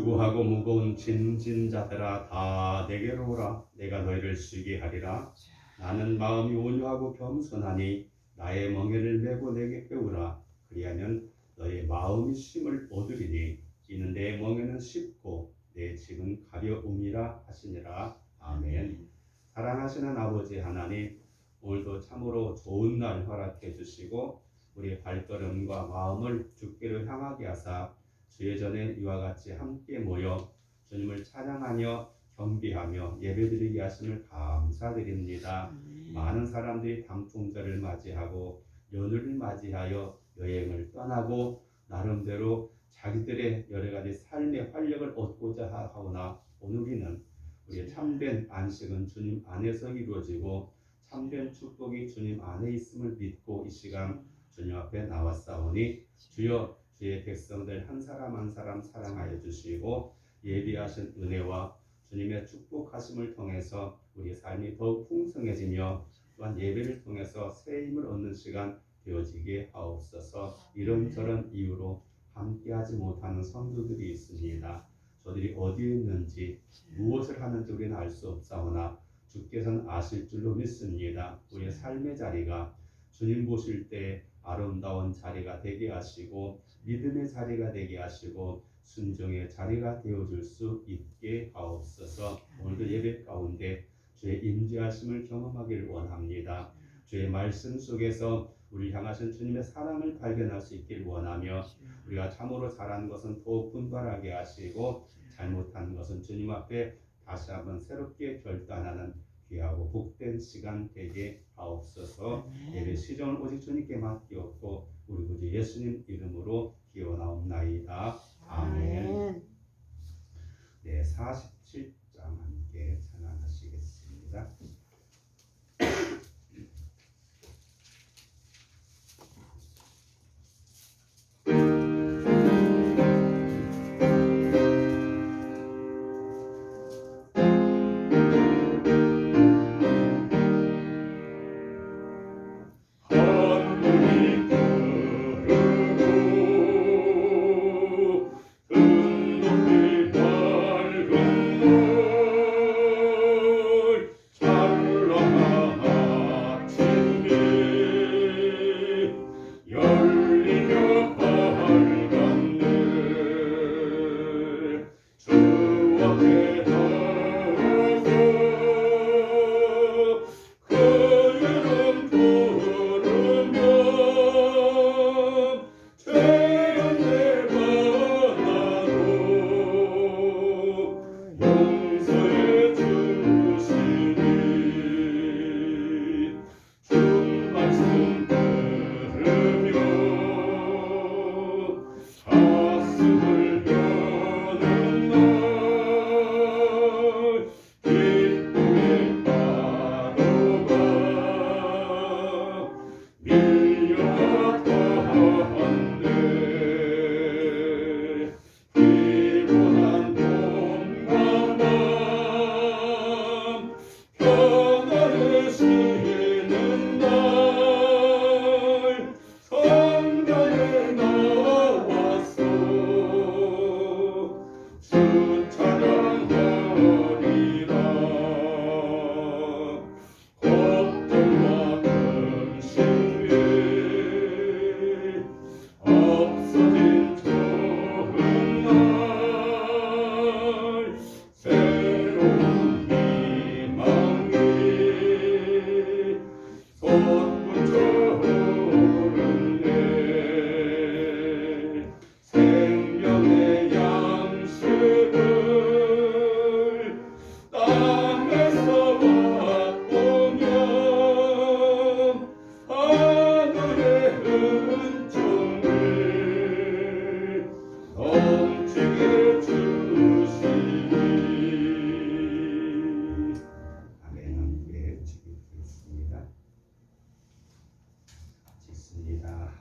수고하고 무거운 짐진 자들아 다 내게로 오라. 내가 너희를 쉬게 하리라. 나는 마음이 온유하고 겸손하니 나의 멍에를 메고 내게 배우라. 그리하면 너의 마음이 쉼을 얻으리니 이는 내 멍에는 쉽고 내 짐은 가벼움이라 하시니라. 아멘. 사랑하시는 아버지 하나님, 오늘도 참으로 좋은 날 허락해 주시고 우리의 발걸음과 마음을 주께로 향하게 하사 주의 전에 이와 같이 함께 모여 주님을 찬양하며 경배하며 예배드리게 하심을 감사드립니다. 많은 사람들이 단풍절을 맞이하고 연휴를 맞이하여 여행을 떠나고 나름대로 자기들의 여러 가지 삶의 활력을 얻고자 하오나 오늘 우리는 우리의 참된 안식은 주님 안에서 이루어지고 참된 축복이 주님 안에 있음을 믿고 이 시간 주님 앞에 나왔사오니 주여 주의 백성들 한 사람 한 사람 사랑하여 주시고 예비하신 은혜와 주님의 축복하심을 통해서 우리의 삶이 더욱 풍성해지며 또한 예배를 통해서 새 힘을 얻는 시간 되어지게 하옵소서. 이런저런 이유로 함께하지 못하는 성도들이 있습니다. 저들이 어디에 있는지 무엇을 하는지 우리는 알 수 없사오나 주께서는 아실 줄로 믿습니다. 우리의 삶의 자리가 주님 보실 때 아름다운 자리가 되게 하시고 믿음의 자리가 되게 하시고 순종의 자리가 되어줄 수 있게 하옵소서. 오늘도 예배 가운데 주의 임재하심을 경험하기를 원합니다. 주의 말씀 속에서 우리 향하신 주님의 사랑을 발견할 수 있기를 원하며 우리가 참으로 잘한 것은 더욱 분발하게 하시고 잘못한 것은 주님 앞에 다시 한번 새롭게 결단하는 귀하고 복된 시간 되게 하옵소서. 예배 시정을 오직 주님께 맡기옵고 우리 구주 예수님 이름으로 기원하옵나이다. 아멘. 네, 47장 함께 찬양하시겠습니다.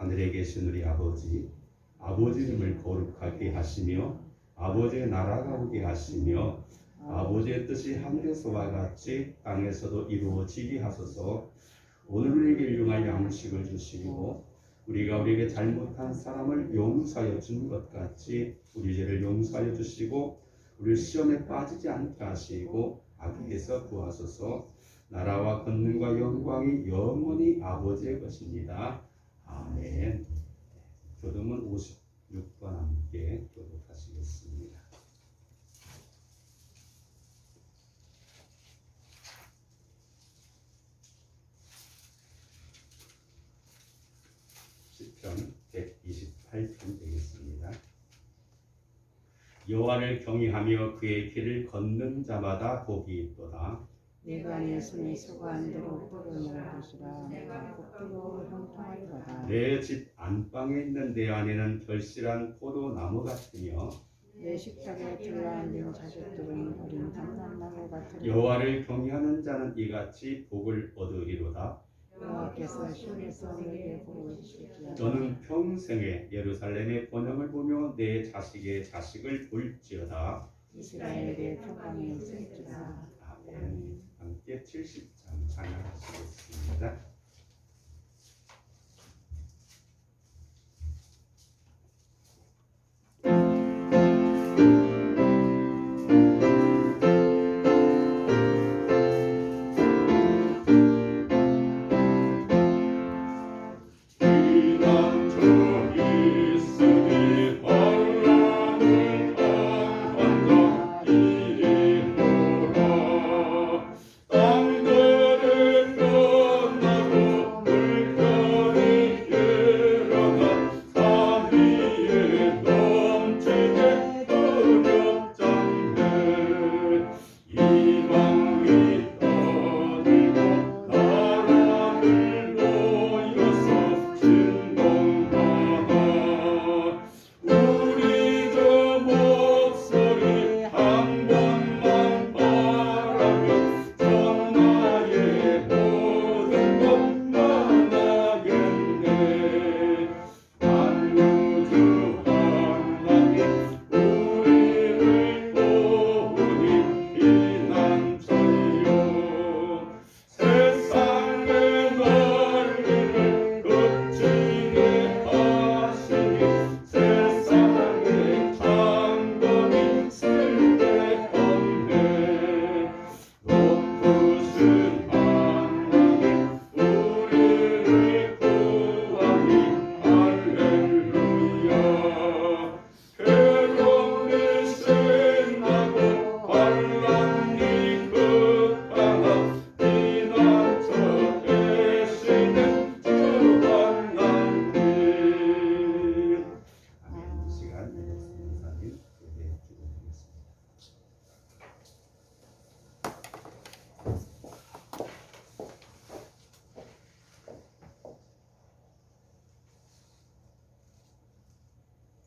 하늘에 계신 우리 아버지 이름을 거룩하게 하시며 아버지의 나라가 오게 하시며 아버지의 뜻이 하늘에서와 같이 땅에서도 이루어지게 하소서. 오늘 우리에게 일용할 양식을 주시고 우리가 우리에게 잘못한 사람을 용서하여 준 것 같이 우리 죄를 용서하여 주시고 우리를 시험에 빠지지 않게 하시고 악에서 구하소서. 나라와 권능과 영광이 영원히 아버지의 것입니다. 아멘. 교동은 56번 함께 교독하시겠습니다. 시편 128편 되겠습니다. 여호와를 경외하며 그의 길을 걷는 자마다 복이 있도다. 내가 내 손에 수고한 대로 복을 얻으시라. 내가 복으로 형통하리로다. 내 집 안방에 있는 내 안에는 결실한 포도나무 같으며 내 식탁에 둘러앉은 자식들은 어린 단단나무 같으리라. 여호와를 경외하는 자는 이같이 복을 얻으리로다. 여호와께서 시온에서 내게 복을 주시기를. 너는 평생에 예루살렘의 번영을 보며 내 자식의 자식을 볼지어다. 이스라엘의 평강이 있을지라. 아멘. 함께 70장 찬양하시겠습니다.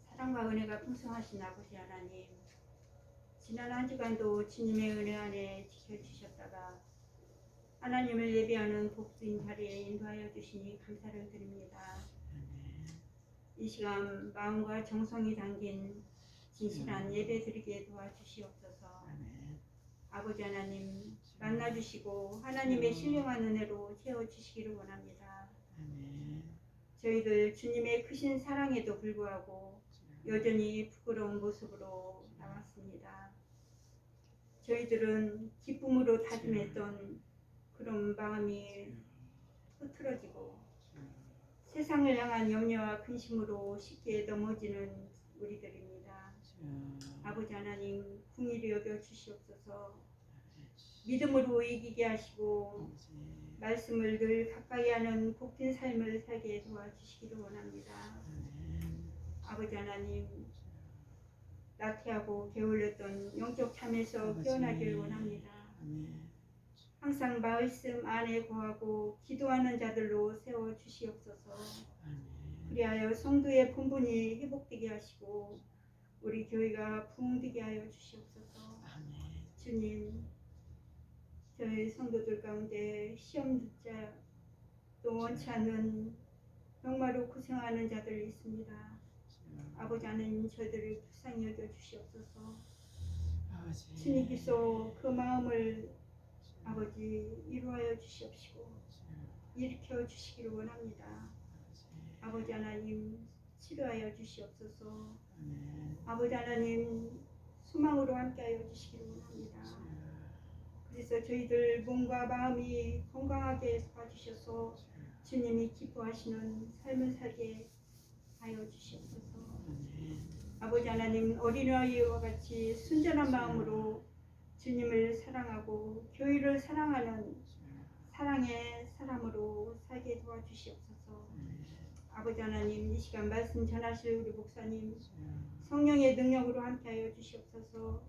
사랑과 은혜가 풍성하신 아버지 하나님, 지난 한 주간도 주님의 은혜 안에 지켜주셨다가 하나님을 예배하는 복된 자리에 인도하여 주시니 감사를 드립니다. 이 시간 마음과 정성이 담긴 진실한 예배 드리게 도와주시옵소서. 아버지 하나님, 만나주시고 하나님의 신령한 은혜로 채워주시기를 원합니다. 저희들 주님의 크신 사랑에도 불구하고 여전히 부끄러운 모습으로 나왔습니다. 저희들은 기쁨으로 다짐했던 그런 마음이 흐트러지고 세상을 향한 염려와 근심으로 쉽게 넘어지는 우리들입니다. 아버지 하나님, 긍휼히 여겨 주시옵소서. 믿음으로 이기게 하시고 말씀을 늘 가까이 하는 복된 삶을 살게 도와주시기를 원합니다. 아버지 하나님, 나태하고 게을렀던 영적 잠에서 깨어나길 원합니다. 항상 말씀 안에 거하고 기도하는 자들로 세워주시옵소서. 그리하여 성도의 본분이 회복되게 하시고 우리 교회가 부흥되게 하여 주시옵소서. 주님, 저희 성도들 가운데 시험 듣자 또 원치 않는 병마로 고생하는 자들이 있습니다. 아버지 하나님, 저희들을 불쌍히 여겨 주시옵소서. 주님께서 그 마음을 아버지 이루하여 주시옵시고 일으켜 주시기를 원합니다. 아버지 하나님 치료하여 주시옵소서. 아멘. 아버지 하나님 소망으로 함께하여 주시기를 원합니다. 그래서 저희들 몸과 마음이 건강하게 도와주셔서 주님이 기뻐하시는 삶을 살게 하여 주시옵소서. 아버지 하나님 어린아이와 같이 순전한 마음으로 주님을 사랑하고 교회를 사랑하는 사랑의 사람으로 살게 도와주시옵소서. 아버지 하나님 이 시간 말씀 전하실 우리 목사님 성령의 능력으로 함께하여 주시옵소서.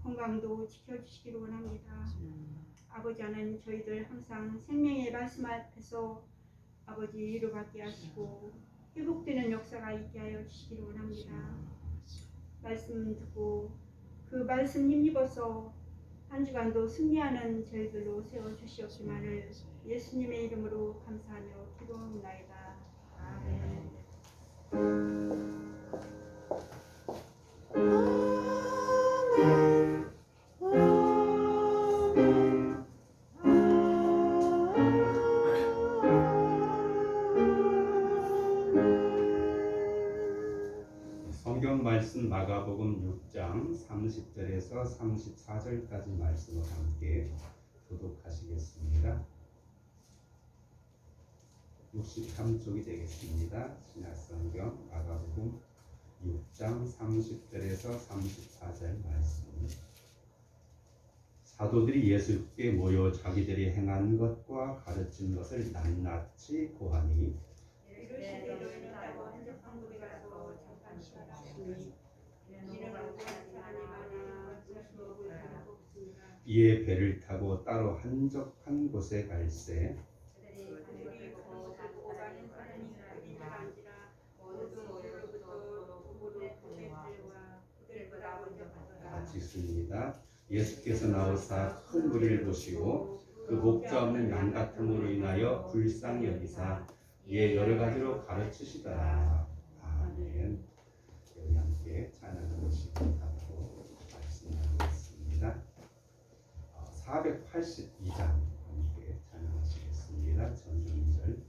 건강도 지켜주시기를 원합니다. 아버지 하나님 저희들 항상 생명의 말씀 앞에서 아버지 위로받게 하시고 회복되는 역사가 있게 하여 주시기를 원합니다. 말씀 듣고 그 말씀 힘입어서 한 주간도 승리하는 저희들로 세워주시옵기만을 예수님의 이름으로 감사하며 기도합니다. 아멘. 성경 말씀 마가복음 6장 30절에서 34절까지 말씀을 함께 교독하시겠습니다. 63쪽이 되겠습니다. 신약성경 마가복음 6장 30절에서 34절 말씀. 사도들이 예수께 모여 자기들이 행한 것과 가르친 것을 낱낱이 고하니 이에 배를 타고 따로 한적한 곳에 갈새 같이 있습니다. 예수께서 나오사 큰 무리를 보시고 그 목자 없는 양 같음으로 인하여 불쌍히 여기사 이에 여러 가지로 가르치시더라. 아멘. 우리 함께 찬양하는 시간 갖고 말씀 나누겠습니다. 482장 함께 찬양하시겠습니다. 전주 2절,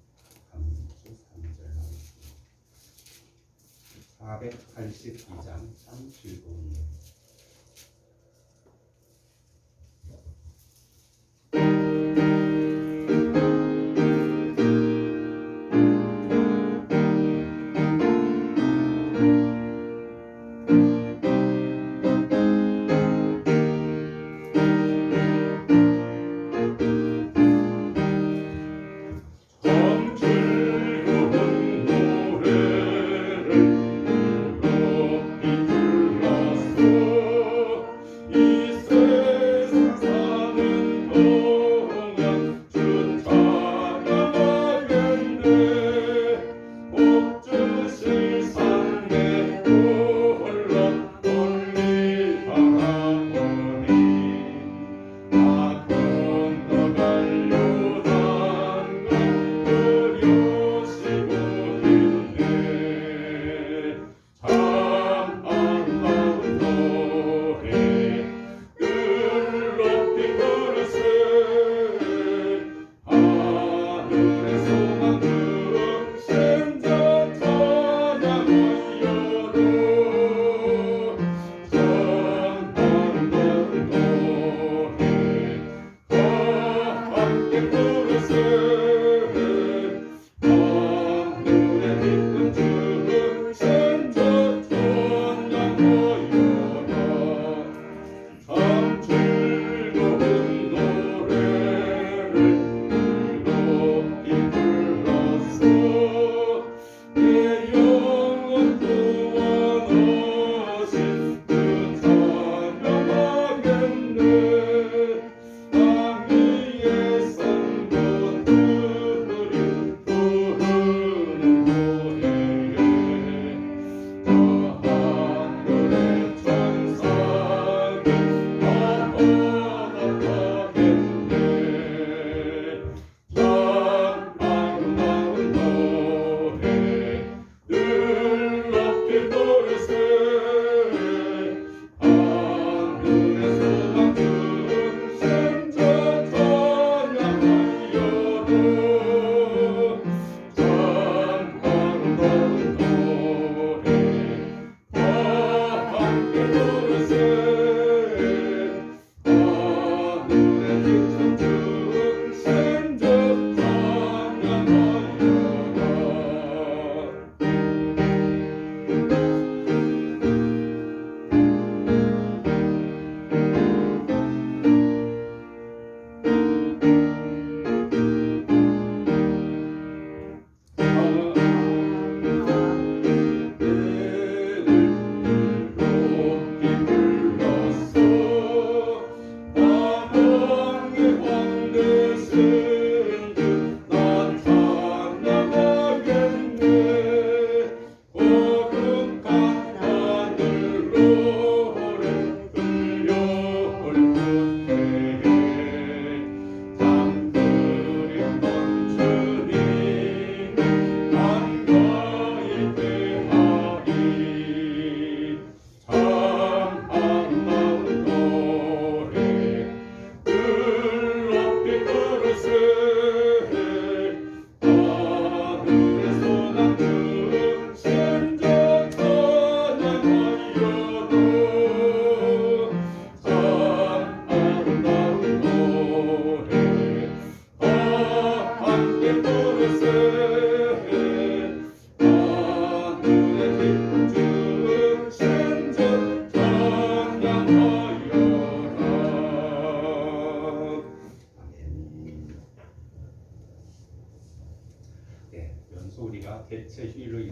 감주 3절 나오겠습니다. 482장 참 즐거운 일.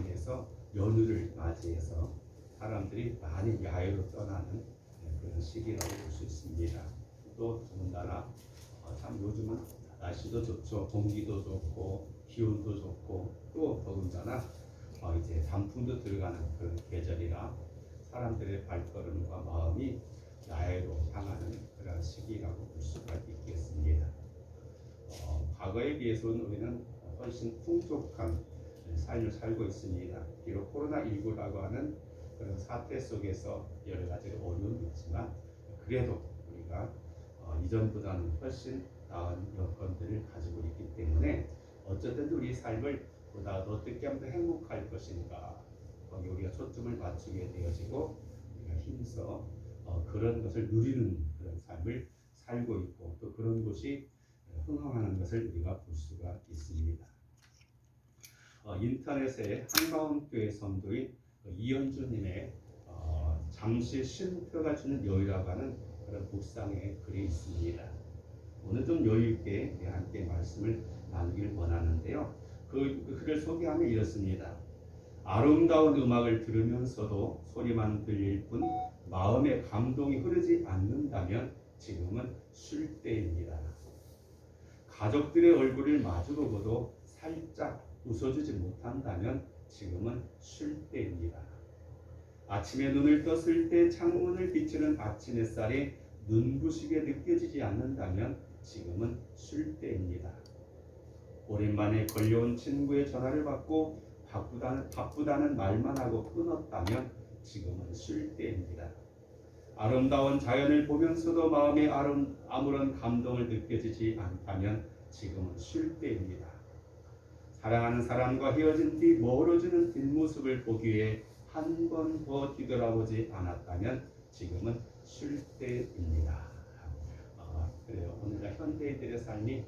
인해서 연휴를 맞이해서 사람들이 많이 야외로 떠나는 그런 시기라고 볼 수 있습니다. 또 더군다나 참 요즘은 날씨도 좋죠. 공기도 좋고 기온도 좋고 또 더군다나 이제 단풍도 들어가는 그런 계절이라 사람들의 발걸음과 마음이 야외로 향하는 그런 시기라고 볼 수가 있겠습니다. 과거에 비해서는 우리는 훨씬 풍족한 삶을 살고 있습니다. 비록 코로나19라고 하는 그런 사태 속에서 여러 가지 어려움이 있지만 그래도 우리가 이전보다는 훨씬 나은 여건들을 가지고 있기 때문에 어쨌든 우리 삶을 보다 어떻게 하면 더 행복할 것인가 거기에 우리가 초점을 맞추게 되어지고 우리가 힘써 그런 것을 누리는 그런 삶을 살고 있고 또 그런 곳이 흥황하는 것을 우리가 볼 수가 있습니다. 인터넷에 한마음교회 선도인 이현주님의 잠시 쉼터가 주는 여유라고 하는 그런 묵상의 글이 있습니다. 오늘 좀 여유 있게 함께 말씀을 나누길 원하는데요. 그 글을 소개하면 이렇습니다. 아름다운 음악을 들으면서도 소리만 들릴 뿐 마음의 감동이 흐르지 않는다면 지금은 쉴 때입니다. 가족들의 얼굴을 마주보고도 살짝 웃어주지 못한다면 지금은 쉴 때입니다. 아침에 눈을 떴을 때 창문을 비추는 아침 햇살이 눈부시게 느껴지지 않는다면 지금은 쉴 때입니다. 오랜만에 걸려온 친구의 전화를 받고 바쁘다는 말만 하고 끊었다면 지금은 쉴 때입니다. 아름다운 자연을 보면서도 마음에 아무런 감동을 느껴지지 않다면 지금은 쉴 때입니다. 사랑하는 사람과 헤어진 뒤 멀어지는 뒷모습을 보기 위해 한 번 더 뒤돌아보지 않았다면 지금은 쉴 때입니다. 그래요. 오늘날 현대인들의 삶이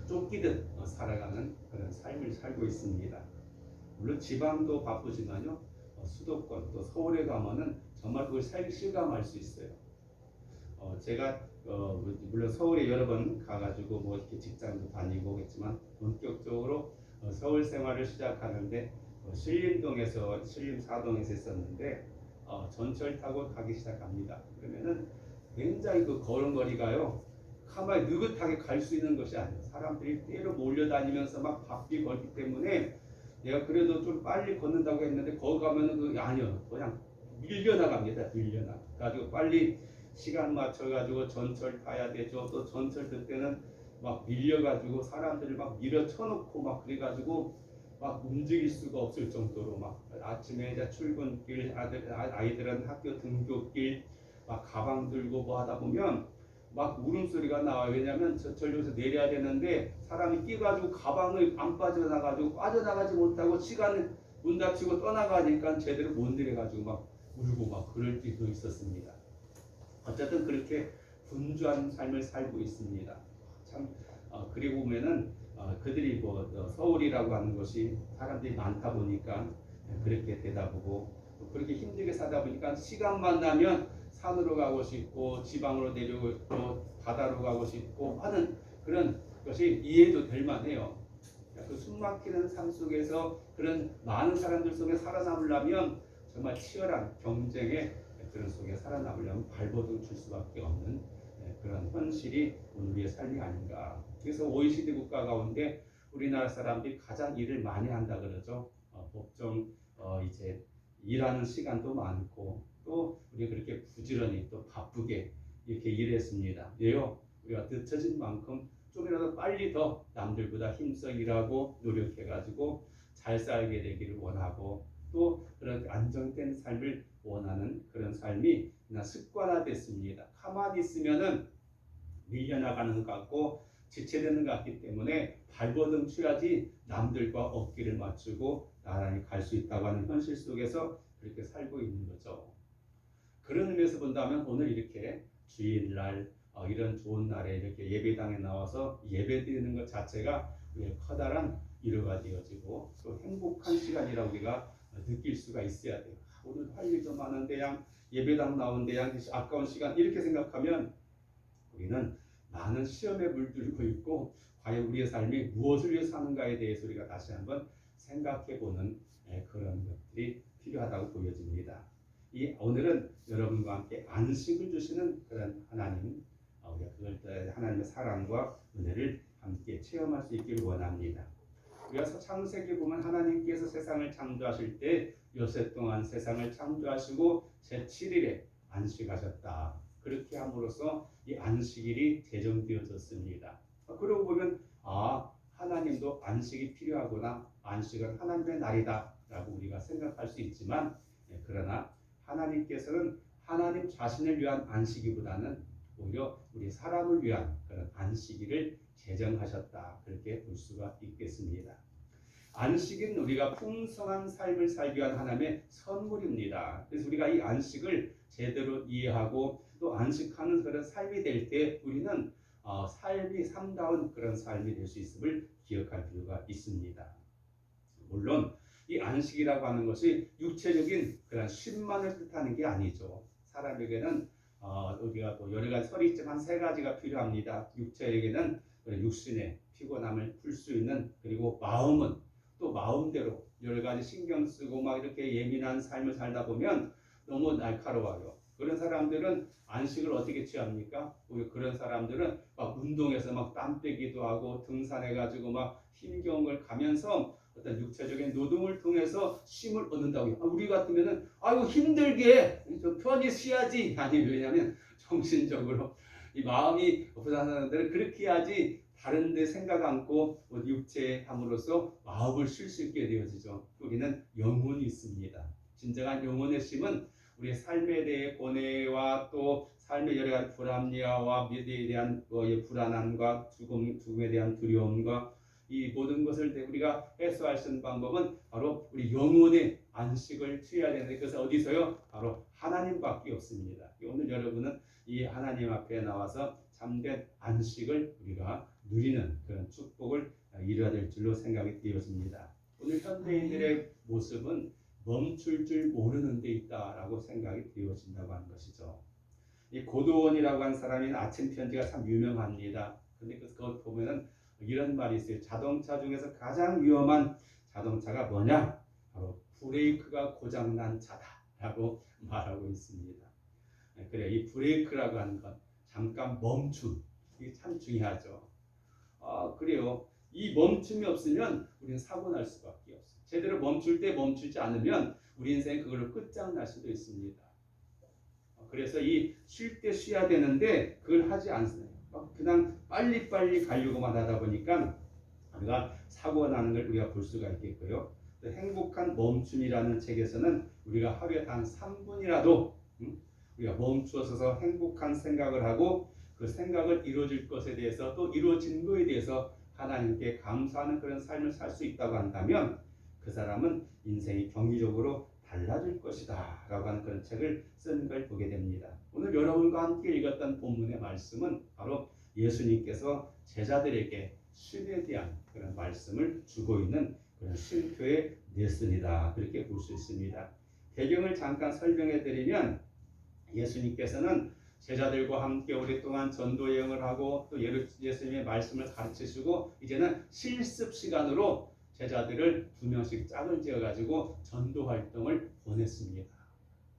쫓기듯 살아가는 그런 삶을 살고 있습니다. 물론 지방도 바쁘지만요. 수도권 또 서울에 가면은 정말 그걸 실감할 수 있어요. 제가 물론 서울에 여러 번 가가지고 뭐 이렇게 직장도 다니고 했지만 본격적으로 서울 생활을 시작하는데 신림동에서 신림사동에서 있었는데 전철 타고 가기 시작합니다. 그러면은 굉장히 그 걸음걸이가요. 가만히 느긋하게 갈 수 있는 것이 아니에요. 사람들이 때로 몰려다니면서 막 바삐 걸기 때문에 내가 그래도 좀 빨리 걷는다고 했는데 거기 가면은 아니요. 그냥 밀려나갑니다. 밀려나. 가지고 빨리 시간 맞춰가지고 전철 타야 되죠. 또 전철 들 때는 막 밀려가지고 사람들을 막 밀어 쳐놓고 막 그래가지고 막 움직일 수가 없을 정도로 막 아침에 이제 출근길 아이들은 학교 등교길 막 가방 들고 뭐 하다 보면 막 울음소리가 나와요. 왜냐하면 전철역에서 내려야 되는데 사람이 끼가지고 가방을 안 빠져나가지고 빠져나가지 못하고 시간을 문 닫히고 떠나가니까 제대로 못 내려가지고 막 울고 막 그럴 때도 있었습니다. 어쨌든 그렇게 분주한 삶을 살고 있습니다. 참 그리고 보면은 그들이 뭐 서울이라고 하는 것이 사람들이 많다 보니까 그렇게 되다 보고 그렇게 힘들게 사다 보니까 시간만 나면 산으로 가고 싶고 지방으로 내려오고 싶고 바다로 가고 싶고 하는 그런 것이 이해도 될 만해요. 그 숨막히는 삶 속에서 그런 많은 사람들 속에 살아남으려면 정말 치열한 경쟁의 그런 속에 살아남으려면 발버둥 칠 수밖에 없는 그런 현실이 오늘의 삶이 아닌가. 그래서 OECD 국가 가운데 우리나라 사람들이 가장 일을 많이 한다 그러죠. 법정 이제 일하는 시간도 많고 또 우리가 그렇게 부지런히 또 바쁘게 이렇게 일했습니다. 왜요? 우리가 늦춰진 만큼 좀이라도 빨리 더 남들보다 힘써 일하고 노력해가지고 잘 살게 되기를 원하고 또 그런 안정된 삶을 원하는 그런 삶이 그냥 습관화됐습니다. 가만히 있으면은 밀려나가는 것 같고 지체되는 것 같기 때문에 발버둥 쳐야지 남들과 어깨를 맞추고 나란히 갈 수 있다고 하는 현실 속에서 그렇게 살고 있는 거죠. 그런 의미에서 본다면 오늘 이렇게 주일날 이런 좋은 날에 이렇게 예배당에 나와서 예배드리는 것 자체가 우리의 커다란 위로가 되어지고 또 행복한 시간이라 우리가 느낄 수가 있어야 돼요. 오늘 할 일 좀 많은데 예배당 나오는데 아까운 시간 이렇게 생각하면 우리는 많은 시험에 물들고 있고 과연 우리의 삶이 무엇을 위해 사는가에 대해서 우리가 다시 한번 생각해보는 그런 것들이 필요하다고 보여집니다. 오늘은 여러분과 함께 안식을 주시는 그런 하나님, 우리가 그걸 하나님의 사랑과 은혜를 함께 체험할 수 있기를 원합니다. 우리가 창세기 보면 하나님께서 세상을 창조하실 때 여섯 동안 세상을 창조하시고 제7일에 안식하셨다. 그렇게 함으로써 이 안식일이 제정되어졌습니다. 그러고 보면 하나님도 안식이 필요하구나. 안식은 하나님의 날이다 라고 우리가 생각할 수 있지만 그러나 하나님께서는 하나님 자신을 위한 안식이보다는 오히려 우리 사람을 위한 그런 안식일을 제정하셨다. 그렇게 볼 수가 있겠습니다. 안식은 우리가 풍성한 삶을 살기 위한 하나님의 선물입니다. 그래서 우리가 이 안식을 제대로 이해하고 또 안식하는 그런 삶이 될 때 우리는 삶이 참다운 그런 삶이 될 수 있음을 기억할 필요가 있습니다. 물론 이 안식이라고 하는 것이 육체적인 그런 쉼만을 뜻하는 게 아니죠. 사람에게는 우리가 또 여러 가지 설이 있지만 세 가지가 필요합니다. 육체에게는 육신의 피곤함을 풀 수 있는, 그리고 마음은 또 마음대로 여러 가지 신경 쓰고 막 이렇게 예민한 삶을 살다 보면 너무 날카로워요. 그런 사람들은 안식을 어떻게 취합니까? 우리 그런 사람들은 막 운동해서 막 땀 빼기도 하고 등산해가지고 막 힘겨운 걸 가면서 어떤 육체적인 노동을 통해서 쉼을 얻는다고요. 우리 같으면은 아이고 힘들게 좀 편히 쉬어야지. 아니 왜냐하면 정신적으로 이 마음이 부산하는 사람들은 그렇게 해야지 다른 데 생각 않고 육체에 함으로써 마음을 쉴 수 있게 되어지죠. 우리는 영혼이 있습니다. 진정한 영혼의 쉼은 우리의 삶에 대해 고뇌와 또 삶의 여러 가지 불합리화와 미래에 대한 불안함과 죽음에 대한 두려움과 이 모든 것을 우리가 해소할 수 있는 방법은 바로 우리 영혼의 안식을 취해야 되는데 그것은 어디서요? 바로 하나님밖에 없습니다. 오늘 여러분은 이 하나님 앞에 나와서 참된 안식을 우리가 누리는 그런 축복을 이루어야 될 줄로 생각이 되어집니다. 오늘 현대인들의 모습은 멈출 줄 모르는 데 있다라고 생각이 되어진다고 하는 것이죠. 이 고도원이라고 하는 사람이 아침 편지가 참 유명합니다. 근데 그것 보면은 이런 말이 있어요. 자동차 중에서 가장 위험한 자동차가 뭐냐? 바로 브레이크가 고장난 차다라고 말하고 있습니다. 그래, 이 브레이크라고 하는 건 잠깐 멈춤, 이게 참 중요하죠. 그래요. 이 멈춤이 없으면 우리는 사고 날 수밖에 없어요. 제대로 멈출 때 멈추지 않으면 우리 인생 그걸로 끝장날 수도 있습니다. 그래서 이 쉴 때 쉬어야 되는데 그걸 하지 않습니다. 그냥 빨리빨리 가려고만 하다 보니까 우리가 사고가 나는 걸 우리가 볼 수가 있겠고요. 또 행복한 멈춤이라는 책에서는 우리가 하루에 단 3분이라도 우리가 멈추어서 행복한 생각을 하고 그 생각을 이루어질 것에 대해서 또 이루어진 것에 대해서 하나님께 감사하는 그런 삶을 살 수 있다고 한다면 그 사람은 인생이 경이적으로 달라질 것이다 라고 하는 그런 책을 쓴 걸 보게 됩니다. 오늘 여러분과 함께 읽었던 본문의 말씀은 바로 예수님께서 제자들에게 쉼에 대한 그런 말씀을 주고 있는 그런 쉼표의 레슨이다 그렇게 볼 수 있습니다. 배경을 잠깐 설명해 드리면 예수님께서는 제자들과 함께 오랫동안 전도 여행을 하고 또 예수님의 말씀을 가르치시고 이제는 실습 시간으로 제자들을 2명씩 짝을 지어가지고 전도 활동을 보냈습니다.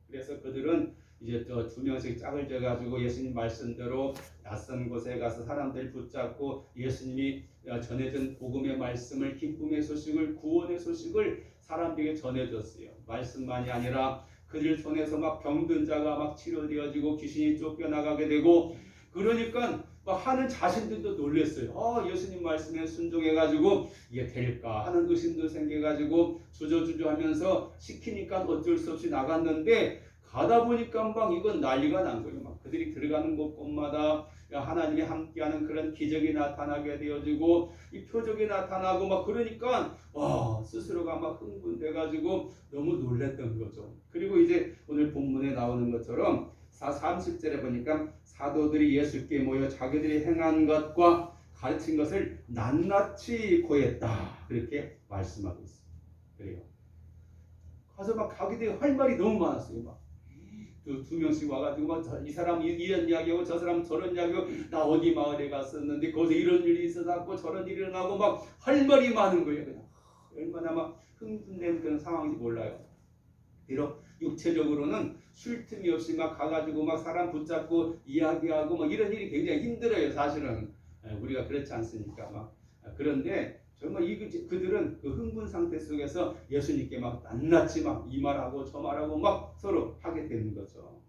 그래서 그들은 이제 또 2명씩 짝을 지어가지고 예수님 말씀대로 낯선 곳에 가서 사람들 붙잡고 예수님이 전해준 복음의 말씀을, 기쁨의 소식을, 구원의 소식을 사람들에게 전해줬어요. 말씀만이 아니라 그들 손에서 막 병든 자가 막 치료되어지고 귀신이 쫓겨나가게 되고 그러니까 막 하는 자신들도 놀랐어요. 예수님 말씀에 순종해가지고 이게 될까 하는 의심도 생겨가지고 주저주저하면서 시키니까 어쩔 수 없이 나갔는데 가다 보니까 막 이건 난리가 난 거예요. 막 그들이 들어가는 곳곳마다 하나님이 함께하는 그런 기적이 나타나게 되어지고 이 표적이 나타나고 막 그러니까 스스로가 막 흥분돼가지고 너무 놀랬던 거죠. 그리고 이제 오늘 본문에 나오는 것처럼 30절에 보니까 사도들이 예수께 모여 자기들이 행한 것과 가르친 것을 낱낱이 고했다 그렇게 말씀하고 있습니다. 그래요. 가서 막 자기들이 할 말이 너무 많았어요. 막 2명씩 와가지고 막 이 사람 이런 이야기하고 저 사람 저런 이야기하고 나 어디 마을에 갔었는데 거기서 이런 일이 있어서 저런 일이 일어나고 막 할 말이 많은 거예요. 그냥 얼마나 막 흥분된 그런 상황인지 몰라요. 비록 육체적으로는 쉴 틈이 없이 막 가가지고 막 사람 붙잡고 이야기하고 막 이런 일이 굉장히 힘들어요. 사실은 우리가 그렇지 않습니까? 막 그런데 정말 그들은 그 흥분 상태 속에서 예수님께 막 낱낱이 막 이 말하고 저 말하고 막 서로 하게 되는 거죠.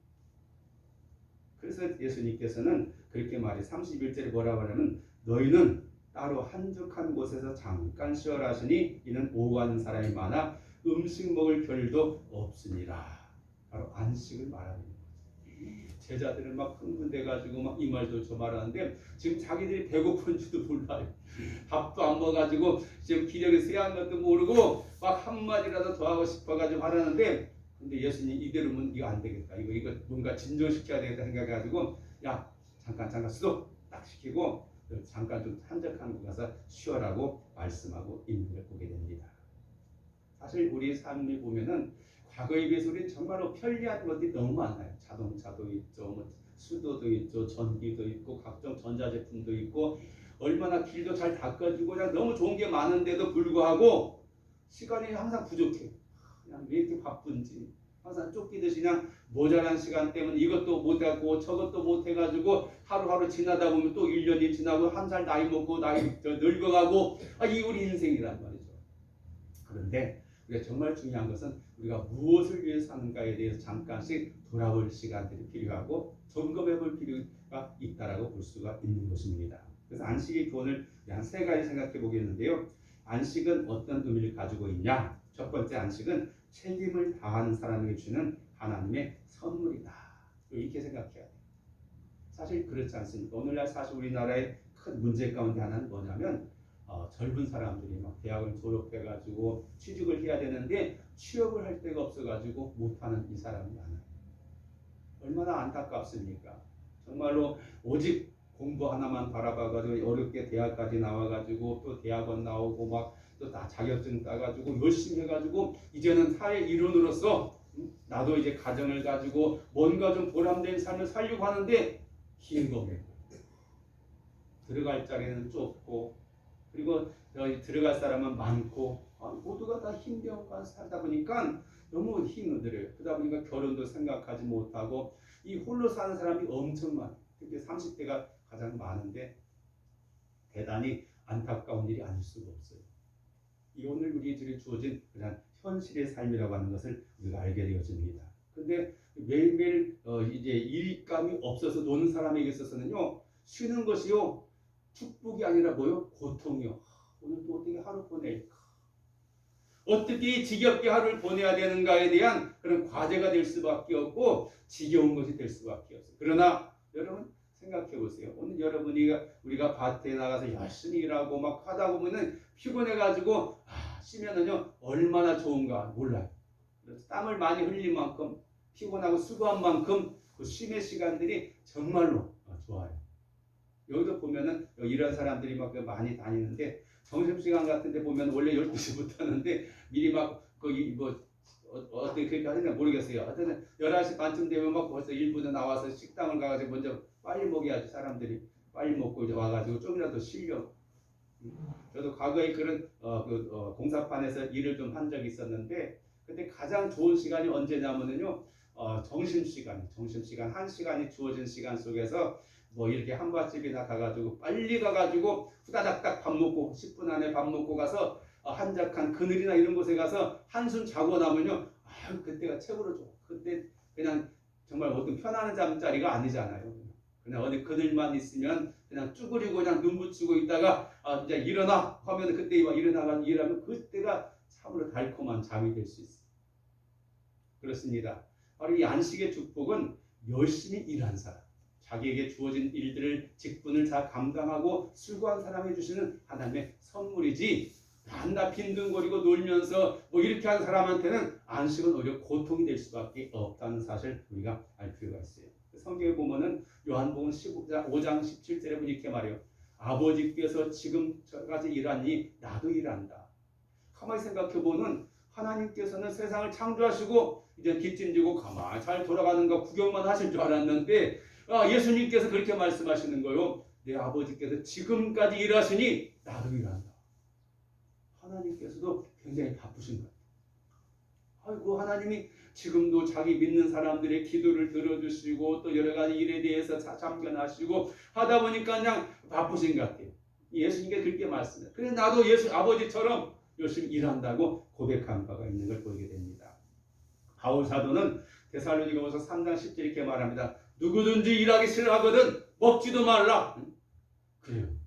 그래서 예수님께서는 그렇게 말해 31절에 뭐라고 하냐면 너희는 따로 한적한 곳에서 잠깐 쉬어라 하시니 이는 오가는 사람이 많아 음식 먹을 겨를도 없으니라. 바로 안식을 말하는 거죠. 제자들은 막 흥분돼가지고 막 이 말도 저 말하는데 지금 자기들이 배고픈지도 몰라요. 밥도 안 먹어가지고 지금 기력이 쇠한 것도 모르고 막 한마디라도 더 하고 싶어가지고 하라는데 근데 예수님 이대로면 이거 안 되겠다. 이거 뭔가 진정시켜야 되겠다 생각해가지고 야 잠깐 스톱 딱 시키고 잠깐 좀 한적한 곳 가서 쉬어라고 말씀하고 있는 걸 보게 됩니다. 사실 우리 삶을 보면은 과거에 비해서 우리는 정말로 편리한 것들이 너무 많아요. 자동차도 있죠, 뭐 수도도 있죠, 전기도 있고 각종 전자제품도 있고 얼마나 길도 잘 닦아주고 그냥 너무 좋은 게 많은데도 불구하고 시간이 항상 부족해. 그냥 왜 이렇게 바쁜지 항상 쫓기듯이 그냥 모자란 시간 때문에 이것도 못하고 저것도 못해가지고 하루하루 지나다 보면 또 1년이 지나고 한 살 나이 먹고 나이 늙어가고 이 우리 인생이란 말이죠. 그런데 우리가 정말 중요한 것은 우리가 무엇을 위해서 사는가에 대해서 잠깐씩 돌아볼 시간들이 필요하고 점검해볼 필요가 있다라고 볼 수가 있는 것입니다. 그래서 안식의 교훈을 한 세 가지 생각해 보겠는데요. 안식은 어떤 의미를 가지고 있냐? 첫 번째 안식은 책임을 다하는 사람에게 주는 하나님의 선물이다. 이렇게 생각해야 돼요. 사실 그렇지 않습니까? 오늘날 사실 우리나라의 큰 문제 가운데 하나는 뭐냐면 젊은 사람들이 막 대학을 졸업해가지고 취직을 해야 되는데 취업을 할 데가 없어가지고 못하는 이 사람이 많아요. 얼마나 안타깝습니까? 정말로 오직 공부 하나만 바라봐가지고 어렵게 대학까지 나와가지고 또 대학원 나오고 막 또 다 자격증 따가지고 열심히 해가지고 이제는 사회 일원으로서 나도 이제 가정을 가지고 뭔가 좀 보람된 삶을 살려고 하는데 힘도 없고 들어갈 자리는 좁고 그리고 들어갈 사람은 많고 모두가 다 힘겨워 살다 보니까 너무 힘이 들어요. 그러다 보니까 결혼도 생각하지 못하고 이 홀로 사는 사람이 엄청 많아요. 특히 30대가 가장 많은데 대단히 안타까운 일이 아닐 수가 없어요. 이 오늘 우리들이 주어진 그냥 현실의 삶이라고 하는 것을 우리가 알게 되어집니다. 근데 매일매일 이제 일감이 없어서 노는 사람에게 있어서는요 쉬는 것이요 축복이 아니라 뭐요? 고통이요. 오늘 또 어떻게 하루 보낼까? 어떻게 지겹게 하루를 보내야 되는가에 대한 그런 과제가 될 수밖에 없고 지겨운 것이 될 수밖에 없어요. 그러나 여러분 생각해 보세요. 오늘 여러분이 우리가 밭에 나가서 열심히 일하고 막 하다 보면은 피곤해가지고 쉬면은요 얼마나 좋은가 몰라요. 그래서 땀을 많이 흘린 만큼 피곤하고 수고한 만큼 그 쉼의 시간들이 정말로 좋아요. 여기도 보면은 이런 사람들이 막 많이 다니는데 점심시간 같은데 보면 원래 12시부터 하는데 미리 막 거기 뭐 어떻게 그렇게 하는지 모르겠어요. 하여튼 11시 반쯤 되면 막 벌써 1분에 나와서 식당을 가가지고 먼저 빨리 먹여야지 사람들이 빨리 먹고 이제 와가지고 좀이라도 쉬려고. 저도 과거에 그런 공사판에서 일을 좀 한 적이 있었는데 근데 가장 좋은 시간이 언제냐면은요 점심시간 1시간이 주어진 시간 속에서 뭐 이렇게 한밭집이나 가가지고 빨리 가가지고 후다닥닥 밥 먹고 10분 안에 밥 먹고 가서 한적한 그늘이나 이런 곳에 가서 한숨 자고 나면요 그때가 최고로 좋아. 그때 그냥 정말 어떤 편안한 잠자리가 아니잖아요. 그냥 어디 그늘만 있으면 그냥 쭈그리고 그냥 눈 붙이고 있다가 이제 일어나 하면 그때 일어나가지고 일하면 그때가 참으로 달콤한 잠이 될 수 있어요. 그렇습니다. 바로 이 안식의 축복은 열심히 일한 사람, 자기에게 주어진 일들을 직분을 잘 감당하고 수고한 사람이 주시는 하나님의 선물이지 한나 빈둥거리고 놀면서 뭐 이렇게 한 사람한테는 안식은 오히려 고통이 될 수밖에 없다는 사실 우리가 알 필요가 있어요. 성경에 보면은 요한복음 5장 17절에 보면 이렇게 말해요. 아버지께서 지금까지 일하니 나도 일한다. 가만히 생각해보면 하나님께서는 세상을 창조하시고 이제 깃짐지고 가만히 잘 돌아가는 거 구경만 하실 줄 알았는데 예수님께서 그렇게 말씀하시는 거요. 내 아버지께서 지금까지 일하시니 나도 일한다. 하나님께서도 굉장히 바쁘신 것 같아요. 아이고 하나님이 지금도 자기 믿는 사람들의 기도를 들어주시고 또 여러 가지 일에 대해서 참견하시고 하다 보니까 그냥 바쁘신 것 같아요. 예수님께 그렇게 말씀해요. 그래서 나도 예수 아버지처럼 열심히 일한다고 고백한 바가 있는 걸 보게 됩니다. 바울 사도는 데살로니가후서 3장 10절 이렇게 말합니다. 누구든지 일하기 싫어하거든 먹지도 말라. 그래요.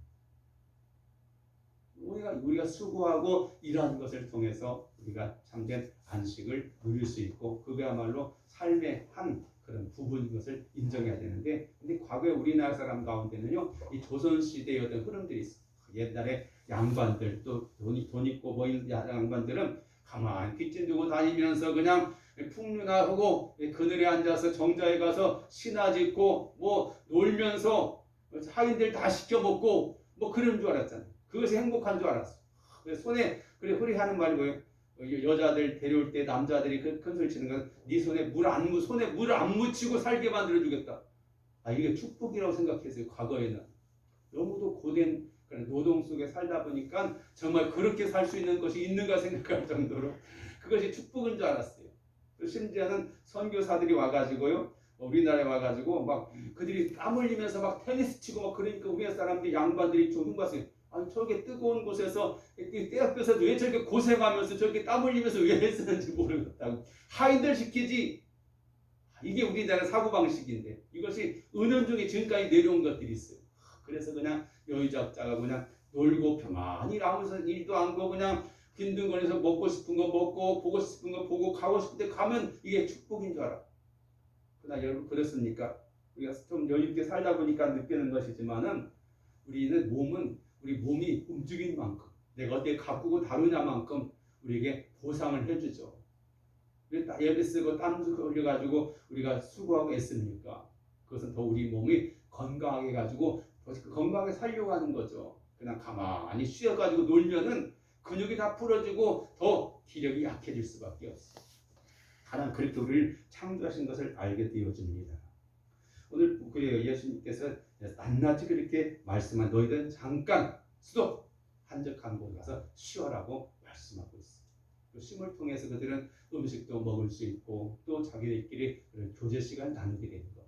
우리가 수고하고 일하는 것을 통해서 우리가 참된 안식을 누릴 수 있고 그야말로 삶의 한 그런 부분인 것을 인정해야 되는데, 근데 과거에 우리나라 사람 가운데는요, 이 조선시대의 어떤 흐름들이 있어요. 옛날에 양반들, 또 돈 있고 보이는 양반들은 가만히 빚진 두고 다니면서 그냥 풍류나 하고 그늘에 앉아서 정자에 가서 신화 짓고 뭐 놀면서 하인들 다 시켜 먹고 뭐 그런 줄 알았잖아요. 그것이 행복한 줄 알았어. 그래서 손에 그래 허리하는 말이 뭐예요? 여자들 데려올 때 남자들이 큰 소리 치는 건 네 손에 물 안 묻히고 살게 만들어 주겠다. 아, 이게 축복이라고 생각했어요. 과거에는 너무도 고된 그런 노동 속에 살다 보니까 정말 그렇게 살 수 있는 것이 있는가 생각할 정도로 그것이 축복인 줄 알았어요. 심지어는 선교사들이 와가지고요, 우리나라에 와가지고 막 그들이 땀 흘리면서 막 테니스 치고 막 그러니까 우리나라 사람들이 양반들이 좀 흉봤어요. 아니 저렇게 뜨거운 곳에서 떼약볕에서 왜 저렇게 고생하면서 저렇게 땀 흘리면서 왜 했었는지 모르겠다고. 하인들 시키지. 이게 우리나라 사고방식인데 이것이 은연중에 지금까지 내려온 것들이 있어요. 그래서 그냥 여의작자가 그냥 놀고 평안히 아무 일도 안 하고 그냥 빈둥거려서 먹고 싶은 거 먹고 보고 싶은 거 보고 가고 싶은 데 가면 이게 축복인 줄 알아. 그러나 여러분 그렇습니까? 우리가 좀 여유있게 살다 보니까 느끼는 것이지만은 우리 몸이 움직인 만큼 내가 어떻게 가꾸고 다루냐만큼 우리에게 보상을 해주죠. 왜 예배 쓰고 땀 흘려가지고 우리가 수고하고 애씁니까? 그것은 더 우리 몸이 건강하게 가지고 건강하게 살려고 하는 거죠. 그냥 가만히 쉬어가지고 놀면은 근육이 다 풀어지고 더 기력이 약해질 수밖에 없어요. 하나님 그렇게 우리를 창조하신 것을 알게 되어집니다. 오늘 그래요. 예수님께서 낱낱이 그렇게 말씀한 너희들은 잠깐 스톱 한적한 곳 가서 쉬어라고 말씀하고 있어요. 그 쉼을 통해서 그들은 음식도 먹을 수 있고 또 자기들끼리 교제 시간 나누게 되는 것.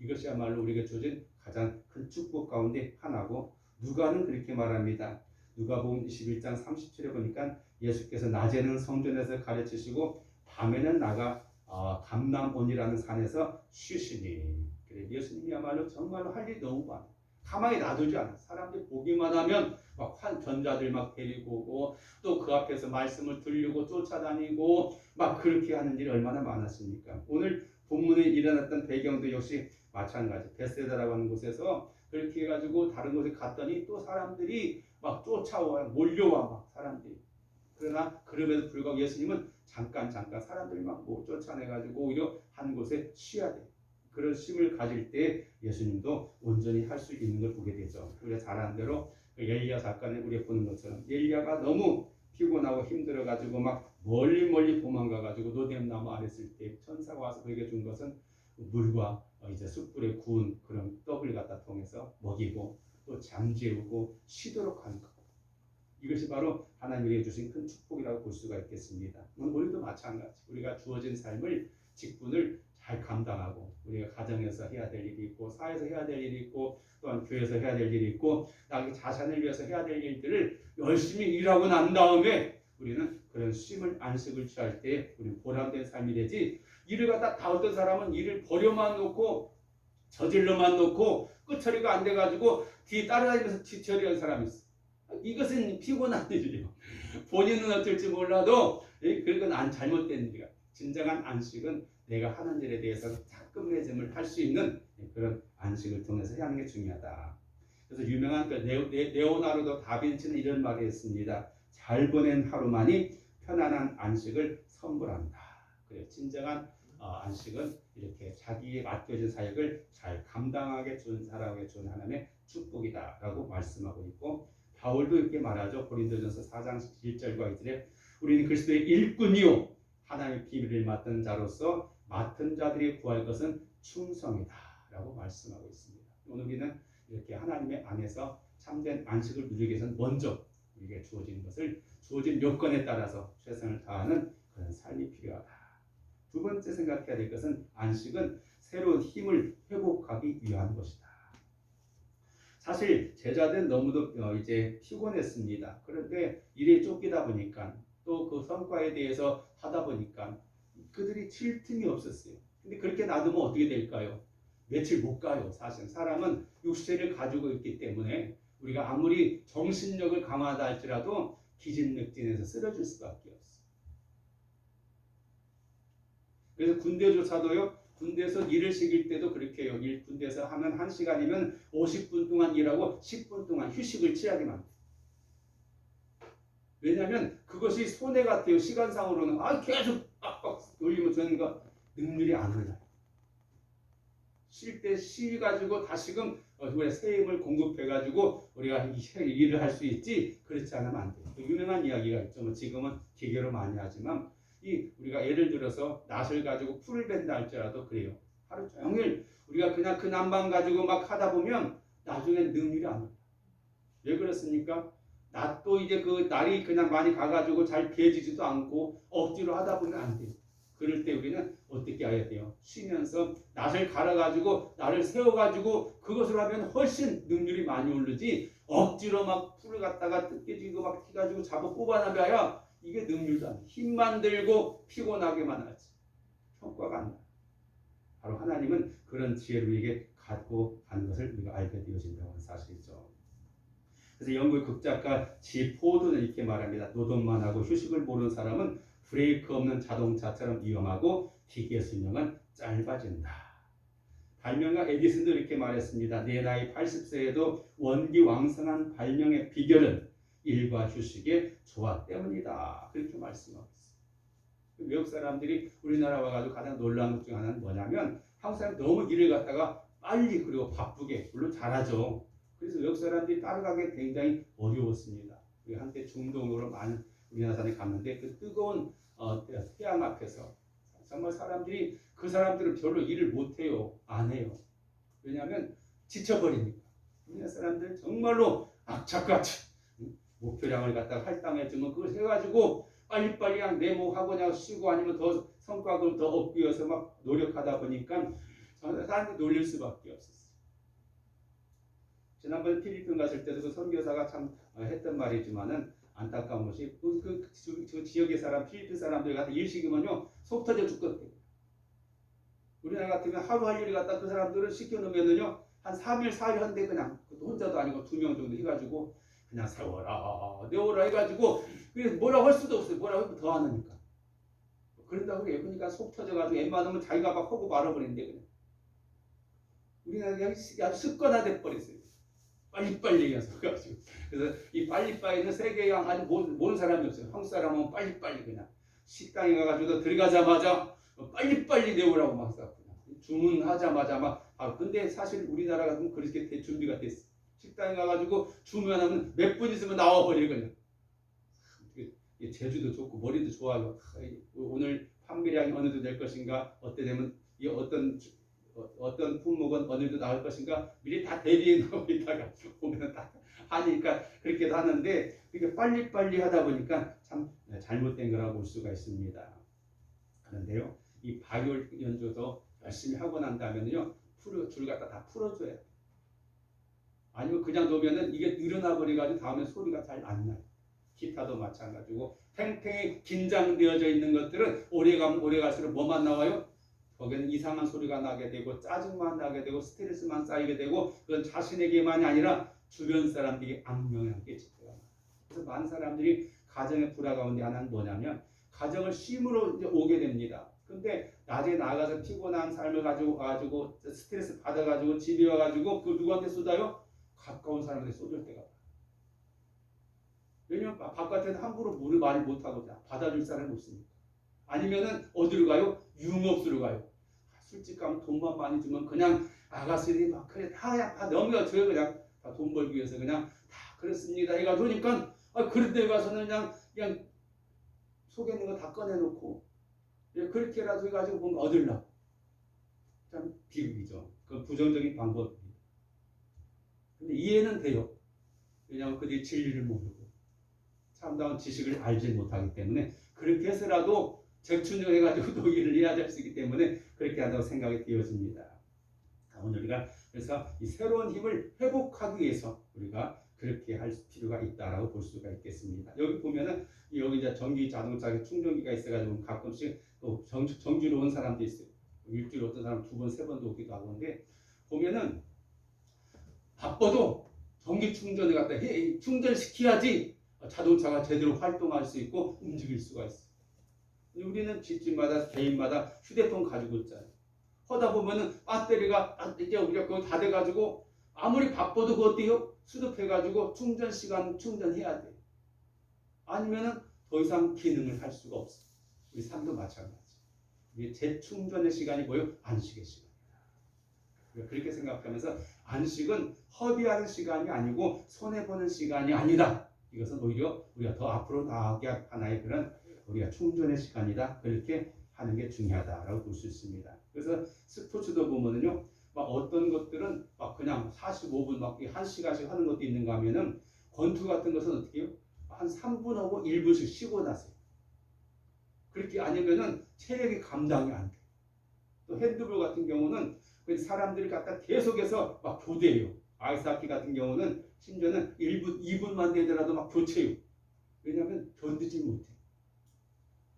이것이야말로 우리가 주어진 가장 큰 축복 가운데 하나고, 누가는 그렇게 말합니다. 누가복음 21장 37에 보니까 예수께서 낮에는 성전에서 가르치시고 밤에는 나가 감람온이라는 산에서 쉬시니. 그래, 예수님이야말로 정말로 할 일이 너무 많아. 가만히 놔두지 않아. 사람들이 보기만 하면 막 전자들 막 데리고 오고 또 그 앞에서 말씀을 들리고 쫓아다니고 막 그렇게 하는 일이 얼마나 많았습니까? 오늘 본문에 일어났던 배경도 역시 마찬가지. 베세다라고 하는 곳에서 그렇게 해가지고 다른 곳에 갔더니 또 사람들이 막 쫓아와 몰려와 막 사람들이. 그러나 그럼에도 불구하고 예수님은 잠깐 사람들이 막 못 쫓아내가지고 오히려 한 곳에 쉬어야 돼. 그런 쉼을 가질 때 예수님도 온전히 할 수 있는 걸 보게 되죠. 우리가 잘 아는 대로 엘리야 사건을 우리가 보는 것처럼 엘리야가 너무 피곤하고 힘들어가지고 막 멀리 도망가가지고 노뎀나무 아래 있을 때 천사가 와서 그에게 준 것은 물과 이제 숯불에 구운 그런 떡을 갖다 통해서 먹이고 또 잠재우고 쉬도록 하는 것. 이것이 바로 하나님이 주신 큰 축복이라고 볼 수가 있겠습니다. 우리도 마찬가지. 우리가 주어진 삶을 직분을 잘 감당하고 우리가 가정에서 해야 될 일이 있고 사회에서 해야 될 일이 있고 또한 교회에서 해야 될 일이 있고 자기 자신을 위해서 해야 될 일들을 열심히 일하고 난 다음에 우리는 그런 쉼을 안식을 취할 때 우리는 보람된 삶이 되지, 일을 갖다 다 어떤 사람은 일을 버려만 놓고 저질러만 놓고 끝처리가 안 돼가지고 뒤에 따라다니면서 뒤처리하는 사람이 있어. 이것은 피곤한 일이에요. 본인은 어떨지 몰라도 그건 잘못된 일이야. 진정한 안식은 내가 하는 일에 대해서 다 끝맺음을 할 수 있는 그런 안식을 통해서 하는 게 중요하다. 그래서 유명한 레오나르도 다빈치는 이런 말을 했습니다. 잘 보낸 하루만이 편안한 안식을 선물한다. 그래요. 진정한 안식은 이렇게 자기에 맡겨진 사역을 잘 감당하게 준 사람에게 준 하나님의 축복이다라고 말씀하고 있고, 바울도 이렇게 말하죠. 고린도전서 4장 1절과 2절에 우리는 그리스도의 일꾼이요 하나님의 비밀을 맡은 자로서 맡은 자들이 구할 것은 충성이다라고 말씀하고 있습니다. 오늘 우리는 이렇게 하나님의 안에서 참된 안식을 누리기 위해서는 먼저 우리에게 주어진 것을 주어진 요건에 따라서 최선을 다하는 그런 삶이 필요하다. 두 번째 생각해야 될 것은 안식은 새로운 힘을 회복하기 위한 것이다. 사실 제자들은 너무도 이제 피곤했습니다. 그런데 일에 쫓기다 보니까 또 그 성과에 대해서 하다 보니까 그들이 쉴 틈이 없었어요. 근데 그렇게 놔두면 어떻게 될까요? 며칠 못 가요. 사실 사람은 육체를 가지고 있기 때문에 우리가 아무리 정신력을 강화하다 할지라도 기진맥진해서 쓰러질 수밖에 없어요. 그래서 군대조차도요. 군대에서 일을 시킬 때도 그렇게 해요. 군대에서 하면 1시간이면 50분 동안 일하고 10분 동안 휴식을 취하게만 돼요. 왜냐하면 그것이 손해 같아요. 시간상으로는 계속 빡빡 돌리면 저는 능률이 안 올라요. 쉴 때 쉬가지고 다시금 우리가 새 힘을 공급해가지고 우리가 일을 할 수 있지. 그렇지 않으면 안 돼요. 유명한 이야기가 있죠. 지금은 기계로 많이 하지만 우리가 예를 들어서 낫을 가지고 풀을 벤다 할지라도 그래요. 하루 종일 우리가 그냥 그 난방 가지고 막 하다 보면 나중엔 능률이 안 올라요. 왜 그렇습니까? 낫도 이제 그 날이 그냥 많이 가가지고 잘 배지지도 않고 억지로 하다 보면 안 돼요. 그럴 때 우리는 어떻게 해야 돼요? 쉬면서 낫을 갈아가지고 나를 세워가지고 그것을 하면 훨씬 능률이 많이 오르지 억지로 막 풀을 갖다가 뜯겨지고 막 해가지고 잡아 뽑아나가야 이게 능률도 안 돼. 힘만 들고 피곤하게만 하지. 성과가 안 나. 바로 하나님은 그런 지혜를 우리에게 갖고 간 것을 우리가 알게 되어진다고 하는 사실이죠. 그래서 영국의 극작가 지 포드는 이렇게 말합니다. 노동만 하고 휴식을 모르는 사람은 브레이크 없는 자동차처럼 위험하고 기계 수명은 짧아진다. 발명가 에디슨도 이렇게 말했습니다. 내 나이 80세에도 원기왕성한 발명의 비결은 일과 휴식의 조화 때문이다. 그렇게 말씀하고 있어요. 외국 사람들이 우리나라 와가지고 가장 놀라운 것 중 하나는 뭐냐면 한국 사람이 너무 일을 갖다가 빨리 그리고 바쁘게 물론 잘하죠. 그래서 외국 사람들이 따라가기 굉장히 어려웠습니다. 우리 한때 중동으로 많은 우리나라 사람이 갔는데 그 뜨거운 태양 앞에서 정말 사람들이 그 사람들은 별로 일을 못해요. 안 해요. 왜냐하면 지쳐버리니까. 우리나라 사람들은 정말로 악착같이 목표량을 갖다가 할당해주면 그걸 해가지고 빨리빨리 그냥 내모하고 그냥 쉬고 아니면 더 성과를 더 얻기 위해서 막 노력하다 보니까 사람들이 놀릴 수밖에 없었어요. 지난번에 필리핀 갔을 때도 그 선교사가 참 했던 말이지만은 안타까운 것이 그 지역의 사람 필리핀 사람들 같은 일 시키면요 속 터져 죽거든요. 우리나라 같으면 하루 할 일을 갖다 그 사람들을 시켜놓으면은요 한 3일 4일 한데 그냥 혼자도 아니고 2명 정도 해가지고 그냥 세워라 내워라 해가지고 그래서 뭐라고 할 수도 없어요. 뭐라고 하면 더 하니까. 그런다고 해요. 그러니까 속 터져가지고 웬만하면 자기가 막 하고 말아버린대 그냥. 우리나라 그냥 아주 습관화돼 버렸어요. 빨리빨리 해서 가지고. 그래서 이 빨리빨리는 세계에 아주 모르는 사람이 없어요. 한국 사람은 빨리빨리 그냥 식당에 가가지고 들어가자마자 빨리빨리 내오라고 막 쌌구나. 주문하자마자 막. 근데 사실 우리나라 같으면 그렇게 준비가 됐어. 식당에 가가지고 주문하면 몇 분 있으면 나와버려 그냥. 제주도 좋고 머리도 좋아요. 오늘 판매량이 어느 정도 될 것인가, 어때 되면 이 어떤 품목은 어느 정도 나올 것인가 미리 다 대비해 놓고 있다가 보면 다 하니까 그렇게도 하는데 이게 빨리빨리 하다 보니까 참 잘못된 거라고 볼 수가 있습니다. 그런데요, 이 바이올 연주도 열심히 하고 난 다음에는요, 줄 갖다 다 풀어줘야 돼. 아니면 그냥 놓으면은 이게 늘어나 버려가지고 다음에 소리가 잘 안 나요. 기타도 마찬가지고 팽팽히 긴장되어져 있는 것들은 오래 갈수록 뭐만 나와요? 거기는 이상한 소리가 나게 되고 짜증만 나게 되고 스트레스만 쌓이게 되고 그건 자신에게만이 아니라 주변 사람들이 악영향을 끼치고요. 그래서 많은 사람들이 가정의 불화 가운데 하나는 뭐냐면 가정을 쉼으로 이제 오게 됩니다. 근데 낮에 나가서 피곤한 삶을 가지고 스트레스 받아가지고 집에 와가지고 그 누구한테 쏟아요? 가까운 사람한테 쏟을 때가. 왜냐면 바깥에는 함부로 말을 못하고 받아줄 사람이 없으니까. 아니면은 어디로 가요? 유흥업소로 가요. 술집 가면 돈만 많이 주면 그냥 아가씨들이 막 그래 다 넘겨줘요. 그냥 다 돈 벌기 위해서 그냥 다 그렇습니다 해가지고 그러니까 그런 데 가서는 그냥 속에 있는 거 다 꺼내놓고 그렇게라도 해가지고 뭔가 얻으려고. 참 비극이죠. 그건 부정적인 방법입니다. 근데 이해는 돼요. 왜냐하면 그들이 진리를 모르고 참다운 지식을 알지 못하기 때문에 그렇게 해서라도 재충전해가지고 또 일을 해야 될 수 있기 때문에 그렇게 한다고 생각이 되어집니다. 오늘 우리가 그래서 이 새로운 힘을 회복하기 위해서 우리가 그렇게 할 필요가 있다라고 볼 수가 있겠습니다. 여기 보면은 여기 이제 전기 자동차 충전기가 있어가지고 가끔씩 또 정주로 온 사람도 있어요. 일주일에 어떤 사람 2번, 3번도 오기도 하는데 보면은 바빠도 전기 충전을 갖다 충전시켜야지 자동차가 제대로 활동할 수 있고 움직일 수가 있어요. 우리는 집집마다 개인마다 휴대폰 가지고 있잖아요. 하다 보면은 배터리가 이제 우리가 그거 다 돼가지고 아무리 바빠도 그거 어때요? 수급해가지고 충전 시간 충전해야 돼. 아니면은 더 이상 기능을 할 수가 없어. 우리 삶도 마찬가지. 우리 재충전의 시간이 뭐예요? 안식의 시간이다. 그렇게 생각하면서 안식은 허비하는 시간이 아니고 손해보는 시간이 아니다. 이것은 오히려 우리가 더 앞으로 나아가게 하나의 그런 우리가 충전의 시간이다. 그렇게 하는 게 중요하다라고 볼 수 있습니다. 그래서 스포츠도 보면은요, 막 어떤 것들은 막 그냥 45분 막 1시간씩 하는 것도 있는가 하면은 권투 같은 것은 어떻게 해요? 한 3분 하고 1분씩 쉬고 나세요. 그렇게 아니면은 체력이 감당이 안 돼. 또 핸드볼 같은 경우는 사람들이 갖다 계속해서 막 교대해요. 아이스하키 같은 경우는 심지어는 1분, 2분만 되더라도 막 교체해요. 왜냐하면 견디지 못해.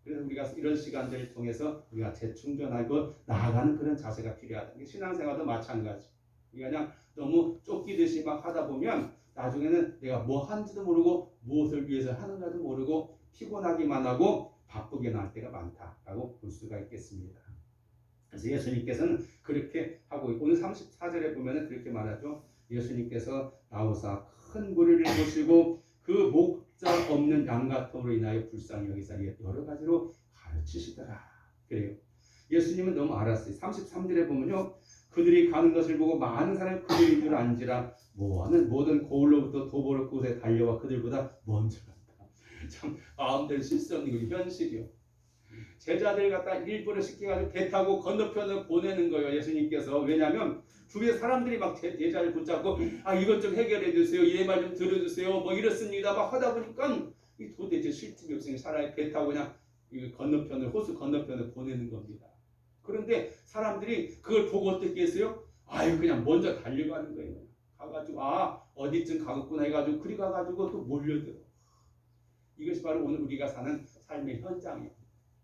그래서 우리가 이런 시간들을 통해서 우리가 재충전하고 나아가는 그런 자세가 필요하다. 신앙생활도 마찬가지. 그냥 너무 쫓기듯이 막 하다 보면 나중에는 내가 뭐 하는지도 모르고 무엇을 위해서 하는가도 모르고 피곤하기만 하고 바쁘게 날 때가 많다라고 볼 수가 있겠습니다. 그래서 예수님께서는 그렇게 하고 오늘 34절에 보면 그렇게 말하죠. 예수님께서 나오사 큰 무리를 보시고 그 목자 없는 양가통으로 인하여 불쌍히 여기사 여러 가지로 가르치시더라. 그래요. 예수님은 너무 알았어요. 33절에 보면요. 그들이 가는 것을 보고 많은 사람이 그들인 줄 안지라 뭐하는 모든 고을로부터 도보로 곳에 달려와 그들보다 먼저 간다. 참 마음대로 실수 없는 거 현실이요. 제자들 갖다 일부러 시켜가지고 배 타고 건너편을 보내는 거예요. 예수님께서. 왜냐하면 주위에 사람들이 막 제자를 붙잡고 이것 좀 해결해 주세요. 얘 말 좀 들어주세요. 뭐 이렇습니다. 막 하다 보니까 이 도대체 쉴 틈이 없으니 차라리 배 타고 그냥 건너편을 호수 건너편을 보내는 겁니다. 그런데 사람들이 그걸 보고 어떻게 했어요? 그냥 먼저 달려가는 거예요. 가가지고 어디쯤 가겠구나 해가지고 그리 가가지고 또 몰려들어. 이것이 바로 오늘 우리가 사는 삶의 현장이에요.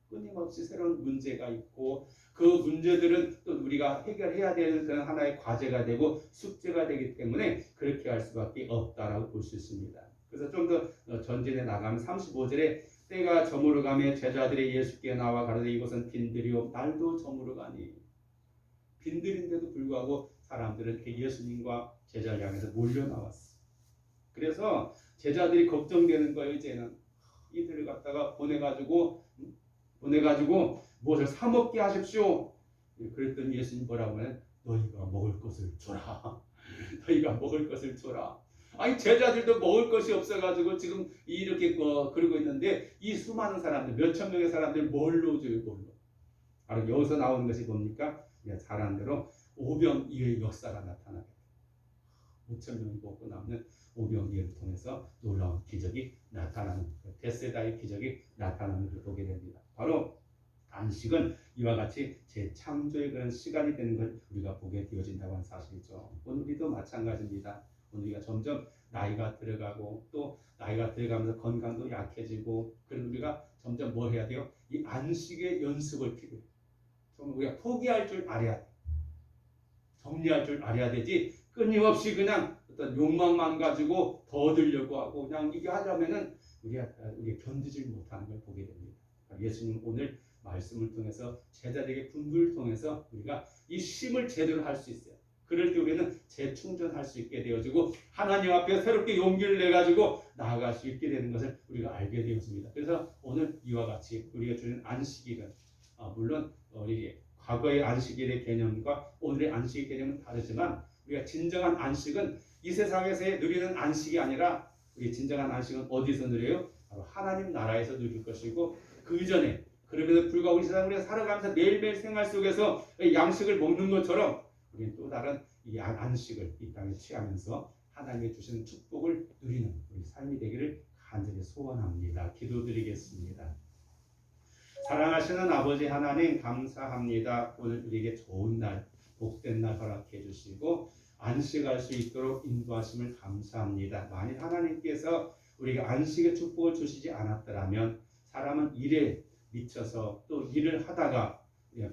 끊임없이 새로운 문제가 있고 그 문제들은 또 우리가 해결해야 되는 그런 하나의 과제가 되고 숙제가 되기 때문에 그렇게 할 수밖에 없다라고 볼 수 있습니다. 그래서 좀 더 전진해 나가면 35절에 때가 저물어가며 제자들이 예수께 나와 가로되 이곳은 빈들이요 날도 저물어가니. 빈들인데도 불구하고 사람들은 이렇게 예수님과 제자를 향해서 몰려 나왔어. 그래서 제자들이 걱정되는 거예요. 이제는 이들을 갖다가 보내가지고 무엇을 사 먹게 하십시오. 그랬더니 예수님 뭐라고 하면 너희가 먹을 것을 줘라. 너희가 먹을 것을 줘라. 제자들도 먹을 것이 없어가지고 지금 이렇게 그러고 있는데 이 수많은 사람들 몇천 명의 사람들 뭘로 줘요? 뭘로? 바로 여기서 나오는 것이 뭡니까? 사람대로 오병이어의 역사가 나타나게 돼요. 5천 명이 먹고 남는 오병이어를 통해서 놀라운 기적이 나타나는 베세다의 기적이 나타나는 걸 보게 됩니다. 바로 안식은 이와 같이 재창조의 그런 시간이 되는 걸 우리가 보게 되어진다고 하는 사실이죠. 오늘 우리도 마찬가지입니다. 오늘 우리가 점점 나이가 들어가고 또 나이가 들어가면서 건강도 약해지고 그런 우리가 점점 뭘 해야 돼요? 이 안식의 연습을 필요해요. 정말 우리가 포기할 줄 알아야 돼. 정리할 줄 알아야 되지 끊임없이 그냥 어떤 욕망만 가지고 더 얻으려고 하고 그냥 이게 하려면은 우리가 견디질 못하는 걸 보게 됩니다. 예수님 오늘 말씀을 통해서 제자들에게 분부를 통해서 우리가 이 쉼을 제대로 할 수 있어요. 그럴 때 우리는 재충전할 수 있게 되어지고 하나님 앞에 새롭게 용기를 내가지고 나아갈 수 있게 되는 것을 우리가 알게 되었습니다. 그래서 오늘 이와 같이 우리가 주는 안식일은 물론 우리 과거의 안식일의 개념과 오늘의 안식의 개념은 다르지만 우리가 진정한 안식은 이 세상에서 누리는 안식이 아니라 우리 진정한 안식은 어디서 누려요? 바로 하나님 나라에서 누릴 것이고 그 이전에 그럼에도 불구하고 이 세상 우리가 살아가면서 매일매일 생활 속에서 양식을 먹는 것처럼 우리는 또 다른 이 안식을 이 땅에 취하면서 하나님의 주시는 축복을 누리는 우리 삶이 되기를 간절히 소원합니다. 기도드리겠습니다. 사랑하시는 아버지 하나님 감사합니다. 오늘 우리에게 좋은 날, 복된 날 허락해 주시고 안식할 수 있도록 인도하심을 감사합니다. 만일 하나님께서 우리가 안식의 축복을 주시지 않았더라면 사람은 일에 미쳐서 또 일을 하다가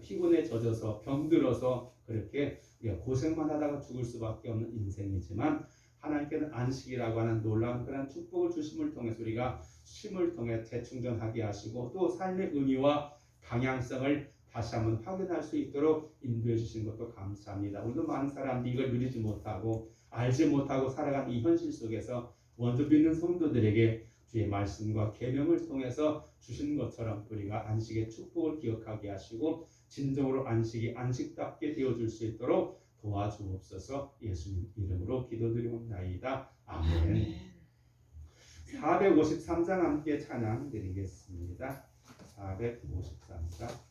피곤에 젖어서 병들어서 그렇게 고생만 하다가 죽을 수밖에 없는 인생이지만 하나님께는 안식이라고 하는 놀라운 그런 축복을 주심을 통해서 우리가 쉼을 통해 재충전하게 하시고 또 삶의 의미와 방향성을 다시 한번 확인할 수 있도록 인도해 주신 것도 감사합니다. 오늘도 많은 사람들이 이걸 누리지 못하고 알지 못하고 살아가는 이 현실 속에서 먼저 믿는 성도들에게 주의 말씀과 계명을 통해서 주신 것처럼 우리가 안식의 축복을 기억하게 하시고 진정으로 안식이 안식답게 되어줄 수 있도록 도와주옵소서. 예수님 이름으로 기도드리옵나이다. 아멘. 453장 함께 찬양 드리겠습니다. 453장.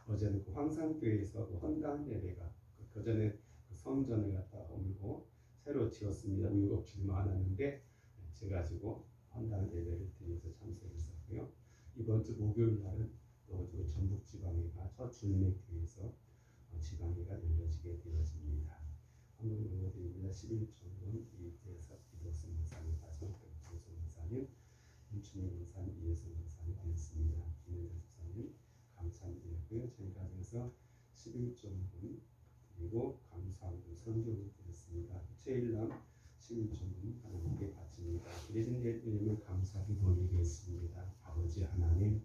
어제는 그 황산교회에서 그 헌당 예배가 그전에 그 성전을 갖다 옮기고 새로 지었습니다. 우여곡절이 많았는데 제가지고 헌당 예배를 드리면서 참석했었고요. 이번 주 목요일 날은 또 전북 지방회가 첫 주님의 교회에서 지방회가 열려지게 되어집니다. 한번 올려드립니다. 11조는 이대사 기도스 목사님, 마지막 백조수 목사님, 김춘희 목사님, 이혜성 목사님 오셨습니다. 김현재 목사님 감사드리고요. 저희 가정에서 11조는 그리고 감사하고 선교를 드렸습니다. 주일날 11조는 하나님께 바칩니다. 드리신 예물을 감사하게 돌리겠습니다. 아버지 하나님,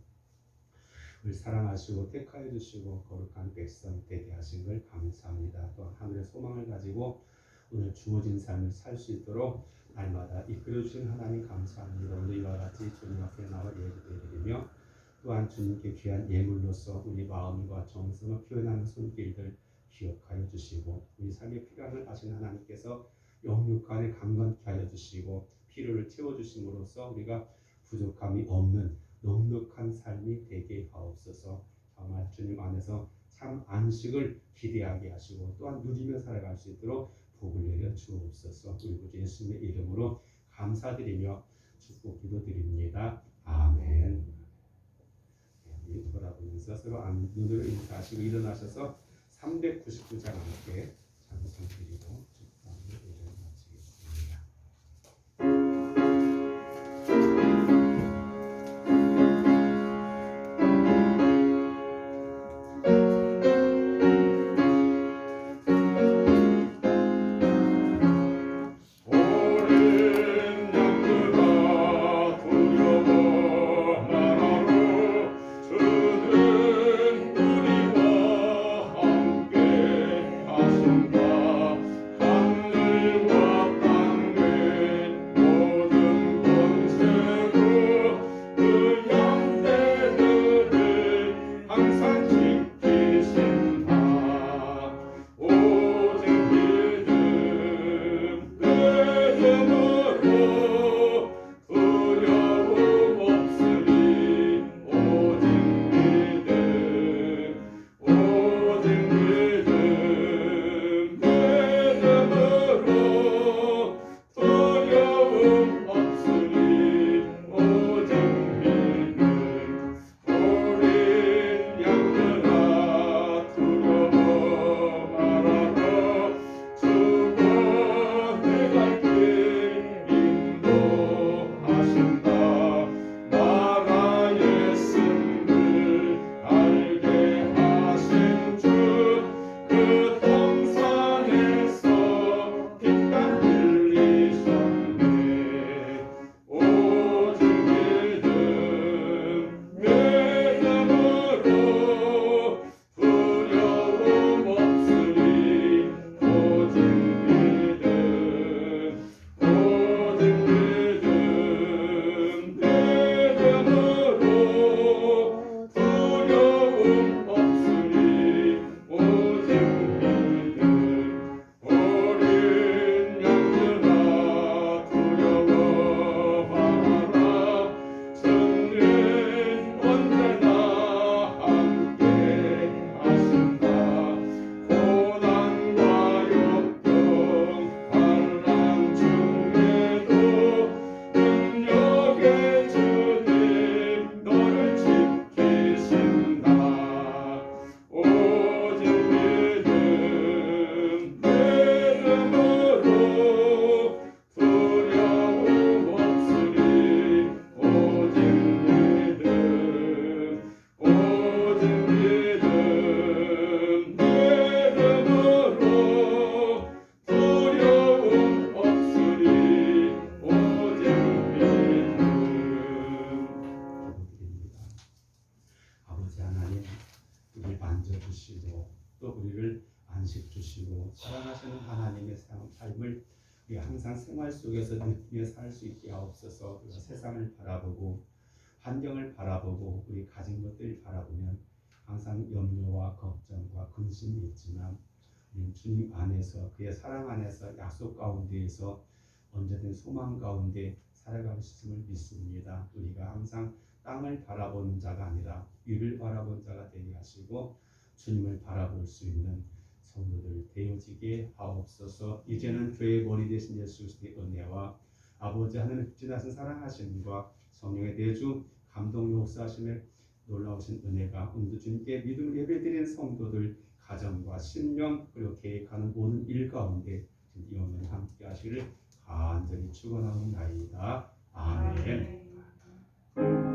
우리 사랑하시고 택하여 주시고 거룩한 백성 되게 하신 걸 감사합니다. 또 하늘의 소망을 가지고 오늘 주어진 삶을 살 수 있도록 날마다 이끌어 주신 하나님 감사합니다. 오늘 이와 같이 주님 앞에 나와 예배드리며 또한 주님께 귀한 예물로서 우리 마음과 정성을 표현하는 손길들 기억하여 주시고 우리 삶에 필요함을 아신 하나님께서 영육간에 강건케 하여 주시고 필요를 채워주심으로써 우리가 부족함이 없는 넉넉한 삶이 되게 하옵소서. 정말 주님 안에서 참 안식을 기대하게 하시고 또한 누리며 살아갈 수 있도록 복을 내려 주옵소서. 우리 구주 예수님의 이름으로 감사드리며 축복 기도드립니다. 아멘. 돌아보면서 서로 눈으로 인사하시고 일어나셔서 399장 함께 찬송 드리고 축복하는 예배를 마치겠습니다. 오랜 양들아 두려워 말아라 주는 우리와 함께 하신다 하늘과 땅의 모든 권세로 그 양떼들을 항상 지키신다 오직 믿음으로 두려움 없으리 오직 믿음으로 두려움 없으리 오직 믿음 어린 양들아 두려워 말아라 주가 내갈 길 인도하신다 나라의 승을 알게 하신 주 그 동산에서 빛감 흘리셨네 오직 믿음으로 두려움 없으리 오직 믿음으로 두려움 없으리 오직 믿음 어린 양들아 두려워 말아라 주는 언제나 함께 하신다 고난과 역경 환난 중에도 능력의 주님 너를 지키신다 오직 믿음으로 두려움 없으리 오직 믿음으로 두려움 없으리 오직 기도드립니다. 아버지 하나님 우리를 만져주시고 또 우리를 안식 주시고 사랑하시는 하나님의 삶을 우리 항상 생활 속에서 느끼며 살 수 있게 하옵소서. 우리가 세상을 바라보고 환경을 바라보고 우리 가진 것들을 바라보면 항상 염려와 걱정과 근심이 있지만 우리는 주님 안에서 그의 사랑 안에서 약속 가운데에서 언제든 소망 가운데 살아갈 수 있음을 믿습니다. 우리가 항상 땅을 바라보는 자가 아니라 위를 바라보는 자가 되게 하시고 주님을 바라볼 수 있는 성도들 되어지게 하옵소서. 이제는 교회의 머리 되신 예수 그리스도의 은혜와 아버지 하늘의 지나신 사랑하심과 성령의 대주 감동 역사하심의 놀라우신 은혜가 오늘도 주님께 믿음을 예배드리는 성도들 가정과 신령 그리고 계획하는 모든 일 가운데 영원히 함께 하시기를 간절히 축원하옵나이다. 아멘.